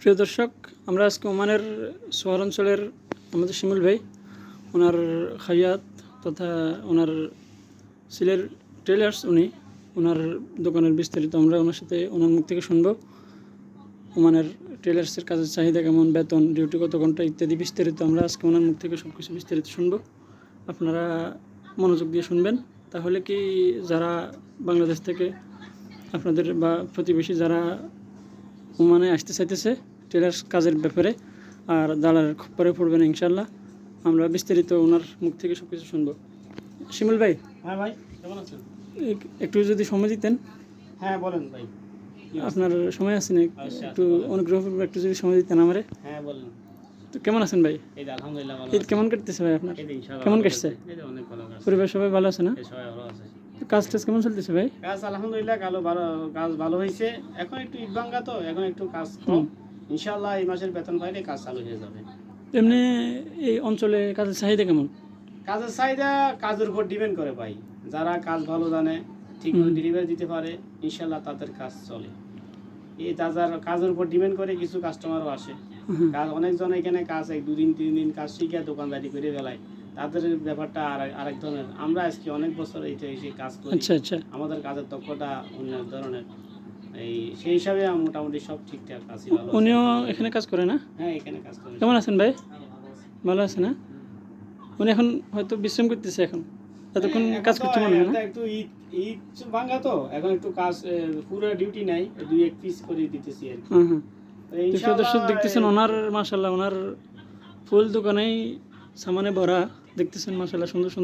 প্রিয় দর্শক, আমরা আজকে ওমানের শহর অঞ্চলের আমাদের শিমুল ভাই, ওনার খাইয়াত তথা ওনার সিলের টেলার্স, ওনার দোকানের বিস্তারিত আমরা ওনার সাথে ওনার মুখ থেকে শুনবো। ওমানের টেলার্সের কাজের চাহিদা কেমন, বেতন, ডিউটি কত ঘন্টা ইত্যাদি বিস্তারিত আমরা আজকে ওনার মুখ থেকে সব কিছু বিস্তারিত শুনবো। আপনারা মনোযোগ দিয়ে শুনবেন, তাহলে কি যারা বাংলাদেশ থেকে আপনাদের বা প্রতিবেশী যারা ওমানে আসতে চাইতেছে টেলার্স কাজের ব্যাপারে আর দালালের খপ্পরে পড়বে না ইনশাল্লাহ। আমরা বিস্তারিত ওনার মুখ থেকে সব কিছু শুনবো। শিমুল ভাই। হ্যাঁ ভাই, কেমন আছেন? একটু যদি সময় দিতেন। হ্যাঁ বলেন ভাই। আপনার সময় আছে না? একটু অনুগ্রহ করে একটু যদি সময় দিতেন আমারে। হ্যাঁ বলেন। তো কেমন আছেন ভাই? এই যে আলহামদুলিল্লাহ ভালো। ঈদ কেমন কাটতেছে ভাই আপনার? এই যে ইনশাআল্লাহ কেমন কাটছে? এই যে অনেক ভালো কাটছে। পরিবার সবাই ভালো আছে না? এই সবাই ভালো আছে। কাজ টাজ কেমন চলতেছে ভাই? কাজ আলহামদুলিল্লাহ কাজ ভালো হয়েছে। এখন একটু ঈদ ভাঙ্গা তো, এখন একটু কাজ কম। ইনশাআল্লাহ এই মাসের বেতন পাইলে কাজ চালু হয়ে যাবে। এমনি এই অঞ্চলে কাজের চাহিদা কেমন? কাজের চাহিদা কাজের উপর ডিপেন্ড করে ভাই। যারা কাজ ভালো জানে, ঠিকমতো ডেলিভারি দিতে পারে, ইনশাআল্লাহ তাদের কাজ চলে। এই কাজের উপর ডিপেন্ড করে কিছু কাস্টমারও আসে। কাজ অনেকজন এখানে কাজ 1-2 দিন 3 দিন কাজ শিখে দোকানদারি করে ফেলায়, তাদের ব্যাপারটা আরেক ধরনের। আমরা আজকে অনেক বছর এসে কাজ করি। আচ্ছা। আমাদের কাজের দক্ষতা অন্য ধরনের। সেই হিসাবে মোটামুটি সব ঠিকঠাক আছে। উনিও এখানে কাজ করে না? হ্যাঁ, এখানে কাজ করে। কেমন আছেন ভাই? ভালো আছে না? উনি এখন হয়তো বিশ্রাম করতেছে, এখন এতক্ষণ কাজ করতে পারবে না। একটু ঈদ ভাঙ্গা তো, এখন একটু কাজ পুরো ডিউটি নাই, 2-1 পিস করে দিতেছি আর কি। হ্যাঁ। দর্শক দেখতেছেন ওনার মাশাআল্লাহ, ওনার ফুল দোকানেই সামানে ভরা, দেখতেছেন মাশাআল্লাহ সুন্দর সুন্দর